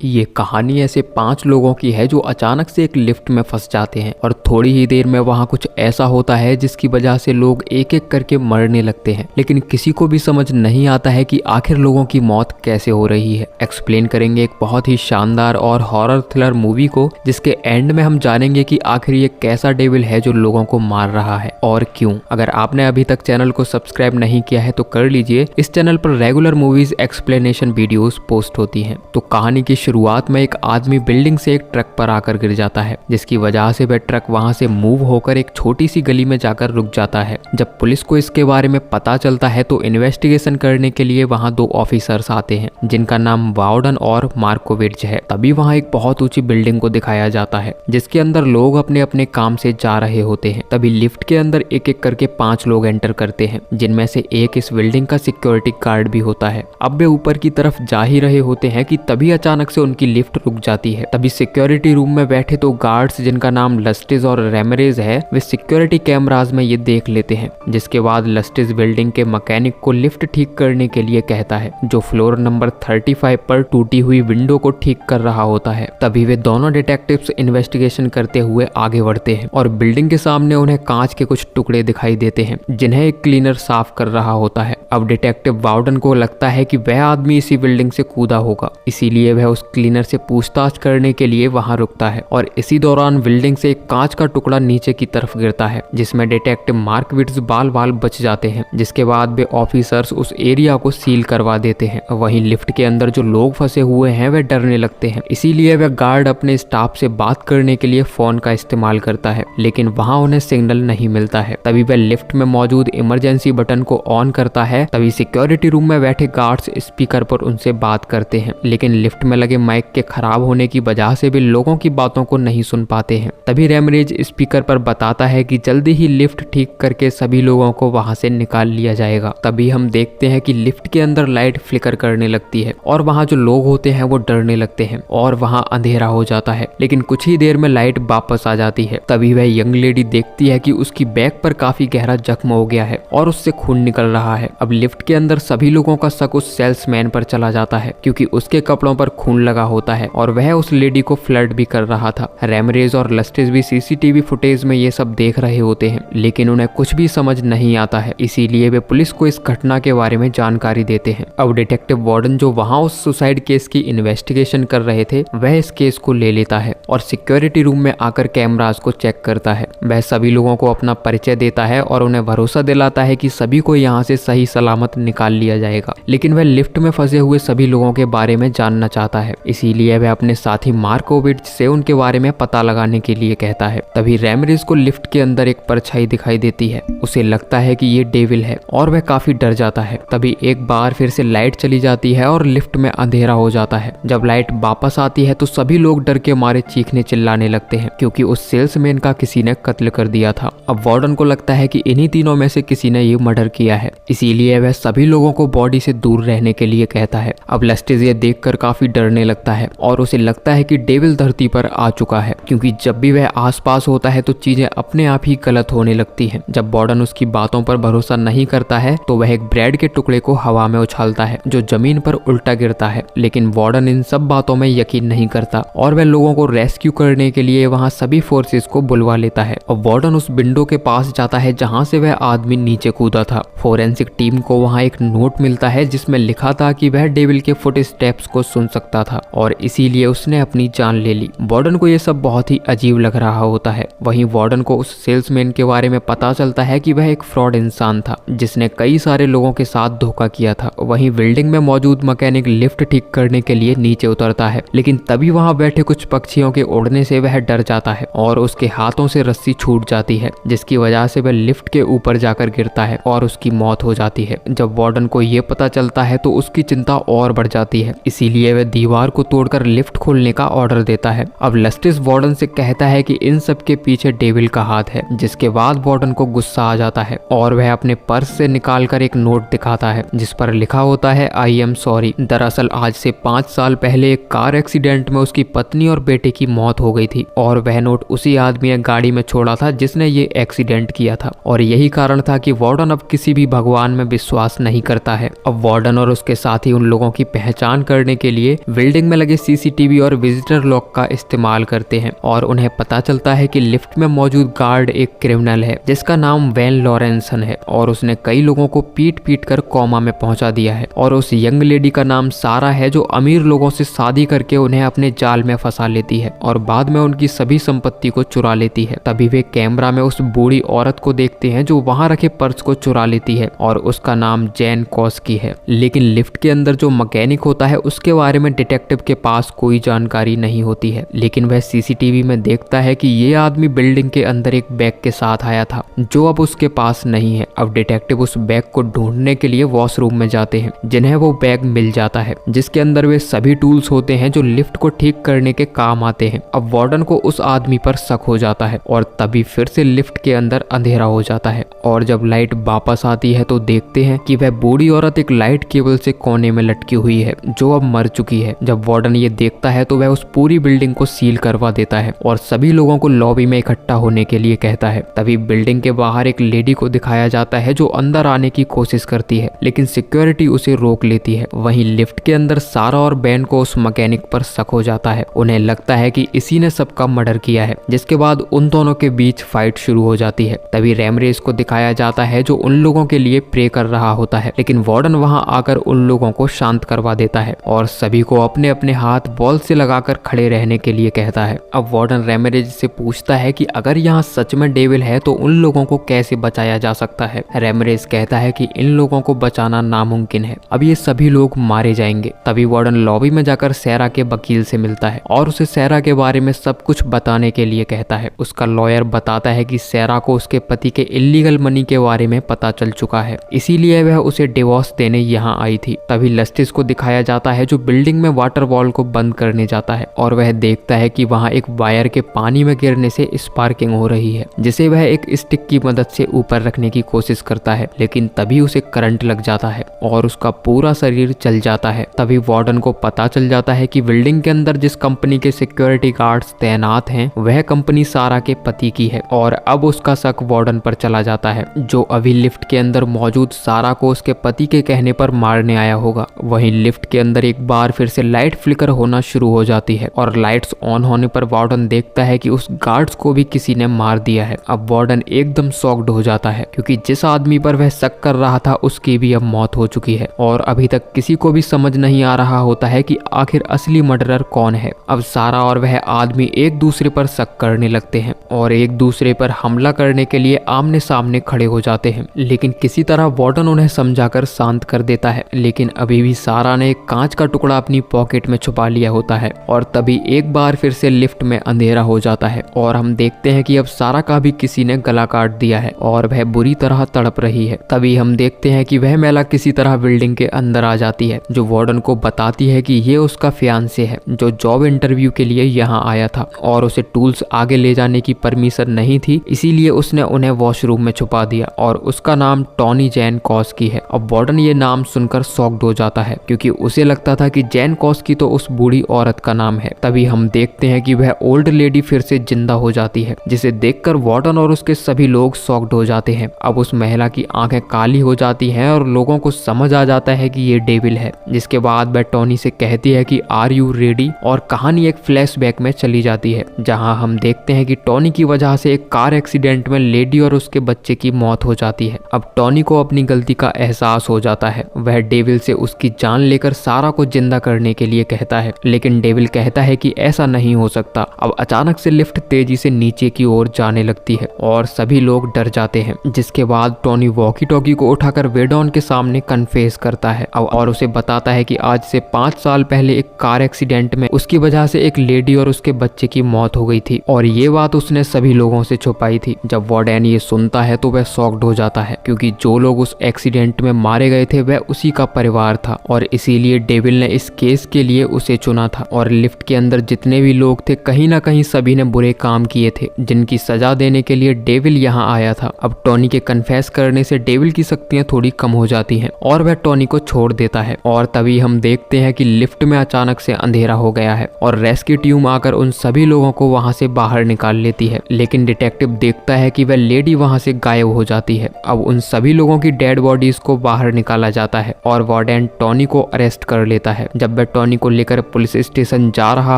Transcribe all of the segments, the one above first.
ये कहानी ऐसे 5 लोगों की है जो अचानक से एक लिफ्ट में फंस जाते हैं और थोड़ी ही देर में वहां कुछ ऐसा होता है जिसकी वजह से लोग एक एक करके मरने लगते हैं, लेकिन किसी को भी समझ नहीं आता है कि आखिर लोगों की मौत कैसे हो रही है। एक्सप्लेन करेंगे एक बहुत ही शानदार और हॉरर थ्रिलर मूवी को, जिसके एंड में हम जानेंगे कि आखिर ये कैसा डेविल है जो लोगों को मार रहा है और क्यों। अगर आपने अभी तक चैनल को सब्सक्राइब नहीं किया है तो कर लीजिए। इस चैनल पर regular movies explanation videos post होती हैं। तो कहानी की शुरुआत में एक आदमी बिल्डिंग से एक ट्रक पर आकर गिर जाता है, जिसकी वजह से वह ट्रक वहां से मूव होकर एक छोटी सी गली में जाकर रुक जाता है। जब पुलिस को इसके बारे में पता चलता है तो इन्वेस्टिगेशन करने के लिए वहां 2 ऑफिसर्स आते हैं, जिनका नाम वार्डन और मार्कोविच है। तभी वहां एक बहुत ऊंची बिल्डिंग को दिखाया जाता है, जिसके अंदर लोग अपने अपने काम से जा रहे होते हैं। तभी लिफ्ट के अंदर एक एक करके 5 लोग एंटर करते हैं, जिनमें से एक इस बिल्डिंग का सिक्योरिटी गार्ड भी होता है। अब वे ऊपर की तरफ जा ही रहे होते हैं कि तभी अचानक से उनकी लिफ्ट रुक जाती है। तभी सिक्योरिटी रूम में बैठे 2 गार्ड्स, जिनका नाम लस्टिस और रेमरेज है, वे सिक्योरिटी कैमराज में ये देख लेते हैं। जिसके बाद लस्टिस बिल्डिंग के मैकेनिक को लिफ्ट ठीक करने के लिए कहता है, जो फ्लोर नंबर 35 पर टूटी हुई विंडो को ठीक कर रहा होता है। तभी वे दोनों डिटेक्टिव्स इन्वेस्टिगेशन करते हुए आगे बढ़ते हैं और बिल्डिंग के सामने उन्हें कांच के कुछ टुकड़े दिखाई देते हैं, जिन्हें एक क्लीनर साफ कर रहा होता है। अब डिटेक्टिव वार्डन को लगता है कि वह आदमी इसी बिल्डिंग से कूदा होगा, इसीलिए वह उस क्लीनर से पूछताछ करने के लिए वहां रुकता है और इसी दौरान बिल्डिंग से एक कांच का टुकड़ा नीचे की तरफ गिरता है, जिसमें डिटेक्टिव मार्कोविच बाल बच जाते हैं। जिसके बाद वे ऑफिसर्स उस एरिया को सील करवा देते हैं। वहीं लिफ्ट के अंदर जो लोग फंसे हुए हैं वे डरने लगते हैं, इसीलिए वह गार्ड अपने स्टाफ से बात करने के लिए फोन का इस्तेमाल करता है, लेकिन वहां उन्हें सिग्नल नहीं मिलता है। तभी वह लिफ्ट में मौजूद इमरजेंसी बटन को ऑन करता है। तभी सिक्योरिटी रूम में बैठे गार्ड्स स्पीकर पर उनसे बात करते हैं, लेकिन लिफ्ट में लगे माइक के खराब होने की वजह से वे लोगों की बातों को नहीं सुन पाते हैं। तभी रेमरेज स्पीकर पर बताता है कि जल्दी ही लिफ्ट ठीक करके सभी लोगों को वहां से निकाल लिया जाएगा। तभी हम देखते हैं कि लिफ्ट के अंदर लाइट फ्लिकर करने लगती है और वहां जो लोग होते हैं वो डरने लगते हैं और वहां अंधेरा हो जाता है, लेकिन कुछ ही देर में लाइट वापस आ जाती है। तभी वह यंग लेडी देखती है कि उसकी बैक पर काफी गहरा जख्म हो गया है और उससे खून निकल रहा है। अब लिफ्ट के अंदर सभी लोगों का शक उस सेल्समैन पर चला जाता है, क्योंकि उसके कपड़ों पर खून लगा होता है और वह उस लेडी को फ्लर्ट भी कर रहा था। रेमरेज और लस्टिस भी सीसीटीवी फुटेज में ये सब देख रहे होते हैं, लेकिन उन्हें कुछ भी समझ नहीं आता है, इसीलिए वे पुलिस को इस घटना के बारे में जानकारी देते हैं। अब डिटेक्टिव वार्डन, जो वहां उस सुसाइड केस की इन्वेस्टिगेशन कर रहे थे, वह इस केस को ले लेता है और सिक्योरिटी रूम में आकर कैमरास को चेक करता है। वह सभी लोगों को अपना परिचय देता है और उन्हें भरोसा दिलाता है कि सभी को यहाँ से सही सलामत निकाल लिया जाएगा, लेकिन वह लिफ्ट में फंसे हुए सभी लोगों के बारे में जानना चाहता है, इसीलिए वह अपने साथी मार्कोविच से उनके बारे में पता लगाने के लिए कहता है। तभी रेमरेज को लिफ्ट के अंदर एक परछाई दिखाई देती है। उसे लगता है कि ये डेविल है और वह काफी डर जाता है। तभी एक बार फिर से लाइट चली जाती है और लिफ्ट में अंधेरा हो जाता है। जब लाइट वापस आती है तो सभी लोग डर के मारे चीखने चिल्लाने लगते हैं, क्योंकि उस सेल्समैन का किसी ने कत्ल कर दिया था। अब वार्डन को लगता है कि इन्हीं तीनों में से किसी ने ये मर्डर किया है, इसीलिए वह सभी लोगों को बॉडी से दूर रहने के लिए कहता है। अब लस्टिस ये देखकर काफी डरने लगता है और उसे लगता है कि डेविल धरती पर आ चुका है, क्योंकि जब भी वह आसपास होता है तो चीजें अपने आप ही गलत होने लगती हैं। जब वार्डन उसकी बातों पर भरोसा नहीं करता है तो वह एक ब्रेड के टुकड़े को हवा में उछालता है, जो जमीन पर उल्टा गिरता है, लेकिन वार्डन इन सब बातों में यकीन नहीं करता और वह लोगों को रेस्क्यू करने के लिए वहां सभी फोर्सेस को बुलवा लेता है। और वार्डन उस विंडो के पास जाता है जहां से वह आदमी नीचे कूदा था। फोरेंसिक टीम को वहां एक नोट मिलता है जिसमें लिखा था कि वह डेविल के फुट स्टेप्स को सुन सकता था और इसीलिए उसने अपनी जान ले ली। वार्डन को यह सब बहुत ही अजीब लग रहा होता है। वहीं वार्डन को उस सेल्समैन के बारे में पता चलता है कि वह एक फ्रॉड इंसान था, जिसने कई सारे लोगों के साथ धोखा किया था। वहीं बिल्डिंग में मौजूद मैकेनिक लिफ्ट ठीक करने के लिए नीचे उतरता है, लेकिन तभी वहां बैठे कुछ पक्षियों के उड़ने से वह डर जाता है और उसके हाथों से रस्सी छूट जाती है, जिसकी वजह से वह लिफ्ट के ऊपर जाकर गिरता है और उसकी मौत हो जाती है। जब वार्डन को यह पता चलता है तो उसकी चिंता और बढ़ जाती है, इसीलिए वह दीवार को तोड़कर लिफ्ट खोलने का ऑर्डर देता है। अब लस्टिस वार्डन से कहता है कि इन सबके पीछे डेविल का हाथ है। जिसके बाद वार्डन को गुस्सा आ जाता है और वह अपने पर्स से निकालकर एक नोट दिखाता है जिस पर लिखा होता है आई एम सॉरी। दरअसल आज से 5 साल पहले एक कार एक्सीडेंट में उसकी पत्नी और बेटे की मौत हो गई थी और वह नोट उसी आदमी ने गाड़ी में छोड़ा था जिसने ये एक्सीडेंट किया था और यही कारण था कि वार्डन अब किसी भी भगवान में विश्वास नहीं करता है। अब वार्डन और उसके साथी उन लोगों की पहचान करने के लिए बिल्डिंग में लगे सीसीटीवी और विजिटर लॉक का इस्तेमाल करते हैं और उन्हें पता चलता है कि लिफ्ट में मौजूद गार्ड एक क्रिमिनल है जिसका नाम वैन लॉरेंसन है और उसने कई लोगों को पीट पीट कर कोमा में पहुंचा दिया है। और उस यंग लेडी का नाम सारा है जो अमीर लोगों से शादी करके उन्हें अपने जाल में फंसा लेती है और बाद में उनकी सभी संपत्ति को चुरा लेती है। तभी वे कैमरा में उस बूढ़ी औरत को देखते हैं जो वहां रखे पर्स को चुरा लेती है और उसका नाम जैन कॉस्की है। लेकिन लिफ्ट के अंदर जो मैकेनिक होता है उसके बारे में डिटेक्टिव के पास कोई जानकारी नहीं होती है, लेकिन वह सीसीटीवी में देखता है कि ये आदमी बिल्डिंग के अंदर एक बैग के साथ आया था जो अब उसके पास नहीं है। अब डिटेक्टिव उस बैग को ढूंढने के लिए वॉशरूम में जाते हैं जिन्हें वो बैग मिल जाता है जिसके अंदर वे सभी टूल्स होते हैं जो लिफ्ट को ठीक करने के काम आते हैं। अब वार्डन को उस आदमी पर शक हो जाता है और तभी फिर से लिफ्ट के अंदर अंधेरा हो जाता है और जब लाइट वापस आती है तो देखते हैं कि वह बूढ़ी औरत एक लाइट केबल से कोने में लटकी हुई है जो अब मर चुकी है। जब वार्डन ये देखता है तो वह उस पूरी बिल्डिंग को सील करवा देता है और सभी लोगों को लॉबी में इकट्ठा होने के लिए कहता है। तभी बिल्डिंग के बाहर एक लेडी को दिखाया जाता है जो अंदर आने की कोशिश करती है लेकिन सिक्योरिटी उसे रोक लेती है। वहीं लिफ्ट के अंदर सारा और बैन को उस मैकेनिक पर शक हो जाता है। उन्हें लगता है कि इसी ने सबका मर्डर किया है, जिसके बाद उन दोनों के बीच फाइट शुरू हो जाती है। तभी रैमरेज को दिखाया जाता है जो उन लोगों के लिए प्रे कर रहा होता है, लेकिन वार्डन वहां आकर उन लोगों को शांत करवा देता है और सभी को अपने अपने हाथ बॉल से लगाकर खड़े रहने के लिए कहता है। अब वार्डन रैमरेज से पूछता है कि अगर यहाँ सच में डेविल है तो उन लोगों को कैसे बचाया जा सकता है। रैमरेज कहता है कि इन लोगों को बचाना नामुमकिन है, अब ये सभी लोग मारे जाएंगे। तभी वार्डन लॉबी में जाकर सैरा के वकील से मिलता है और उसे सैरा के बारे में सब कुछ बताने के लिए कहता है। उसका लॉयर बताता है कि सैरा को उसके पति के इल्लीगल मनी के बारे में पता चल चुका है, इसीलिए वह उसे डिवोर्स देने यहाँ आई थी। तभी लस्टिस को दिखाया जाता है जो बिल्डिंग में वाटर वॉल को बंद करने जाता है और वह देखता है कि वहाँ एक वायर के पानी में गिरने से स्पार्किंग हो रही है जिसे वह एक स्टिक की मदद से ऊपर रखने की कोशिश करता है, लेकिन तभी उसे करंट लग जाता है और उसका पूरा शरीर जल जाता है। तभी वार्डन को पता चल जाता है कि बिल्डिंग के अंदर जिस कंपनी के सिक्योरिटी गार्ड्स तैनात हैं वह कंपनी सारा के पति की है और अब उसका शक वार्डन पर चला जाता है जो अभी लिफ्ट के अंदर मौजूद सारा को उसके पति के कहने पर मारने आया होगा। वहीं लिफ्ट के अंदर एक बार फिर से लाइट फ्लिकर होना शुरू हो जाती है और लाइट्स ऑन होने पर वार्डन देखता है कि उस गार्ड्स को भी किसी ने मार दिया है। अब वार्डन एकदम शॉक्ड हो जाता है क्योंकि जिस आदमी पर वह शक कर रहा था उसकी भी अब मौत हो चुकी है और अभी तक किसी को भी समझ नहीं आ रहा होता है कि आखिर असली मर्डरर कौन है। अब सारा और वह आदमी एक दूसरे पर शक करने लगते हैं और एक दूसरे पर हमला करने के लिए आमने सामने खड़े हो जाते हैं, लेकिन किसी तरह वार्डन उन्हें समझाकर शांत कर देता है। लेकिन अभी भी सारा ने एक कांच का टुकड़ा अपनी पॉकेट में छुपा लिया होता है और तभी एक बार फिर से लिफ्ट में अंधेरा हो जाता है और हम देखते हैं कि अब सारा का भी किसी ने गला काट दिया है और वह बुरी तरह तड़प रही है। तभी हम देखते हैं कि वह महिला किसी तरह बिल्डिंग के अंदर आ जाती है जो वार्डन को बताती है कि ये उसका फियांसे है जो जॉब इंटरव्यू के लिए यहाँ आया था और उसे टूल्स आगे ले जाने की परमिशन नहीं थी, इसीलिए उसने उन्हें वॉशरूम में छुपा दिया और उसका नाम टॉनी जैन कॉस्की है। अब वार्डन ये नाम सुनकर शॉक्ड हो जाता है क्योंकि उसे लगता था कि जैन कॉस्की तो उस बूढ़ी औरत का नाम है। तभी हम देखते हैं कि वह ओल्ड लेडी फिर से जिंदा हो जाती है जिसे देखकर वार्डन और उसके सभी लोग शॉक्ड हो जाते हैं। अब उस महिला की आंखें काली हो जाती हैं और लोगों को समझ आ जाता है कि ये डेविल है, जिसके बाद वह टॉनी से कहती है कि आर यू रेडी, और कहानी एक फ्लैशबैक में चली जाती है जहां हम देखते हैं कि टॉनी की वजह से एक कार एक्सीडेंट में लेडी और उसके बच्चे की मौत हो जाती है। अब टॉनी को अपनी गलती का एहसास हो जाता है। वह डेविल से उसकी जान लेकर सारा को जिंदा करने के लिए कहता है, लेकिन डेविल कहता है कि ऐसा नहीं हो सकता। अब अचानक से लिफ्ट तेजी से नीचे की ओर जाने लगती है और सभी लोग डर जाते हैं, जिसके बाद टॉनी वॉकी टॉकी को उठाकर वेडॉन के सामने कन्फेस करता है और उसे बताता है कि आज से 5 साल पहले एक कार एक्सीडेंट में उसकी वजह से एक लेडी और उसके बच्चे की मौत हो गई थी और ये बात उसने सभी लोगों से छुपाई थी। जब वार्डन ये सुनता है तो वह शॉक्ड हो जाता है क्योंकि जो लोग उस एक्सीडेंट में मारे गए थे वह उसी का परिवार था और इसीलिए डेविल ने इस केस के लिए उसे चुना था। और लिफ्ट के अंदर जितने भी लोग थे कहीं ना कहीं सभी ने बुरे काम किए थे, जिनकी सजा देने के लिए डेविल यहाँ आया था। अब टॉनी के कन्फेस करने से डेविल की शक्तियां थोड़ी कम हो जाती हैं और वह टॉनी को छोड़ देता है। और तभी हम देखते हैं कि लिफ्ट में अचानक से अंधेरा हो गया है और रेस्क्यू टीम आकर उन सभी लोगों को वहां से बाहर निकाल लेती है। लेकिन डिटेक्टिव देखता है कि वह लेडी वहां से गायब हो जाती है। अब उन सभी लोगों की डेड बॉडीज को बाहर निकाला जाता है और वार्डन टॉनी को अरेस्ट कर लेता है। जब वह टॉनी को लेकर पुलिस स्टेशन जा रहा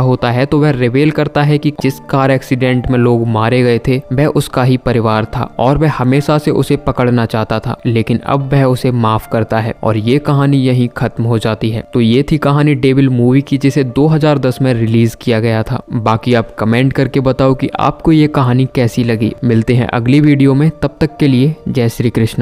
होता है तो वह रिवील करता है कि जिस कार एक्सीडेंट में लोग मारे गए थे वह उसका ही परिवार था और वह हमेशा से उसे पकड़ना चाहता था, लेकिन अब वह उसे माफ करता है और ये कहानी यहीं खत्म हो जाती है। तो ये थी कहानी डेविल मूवी की, जिसे 2010 में रिलीज किया गया था। बाकी आप कमेंट करके बताओ कि आपको ये कहानी कैसी लगी। मिलते हैं अगली वीडियो में, तब तक के लिए जय श्री कृष्ण।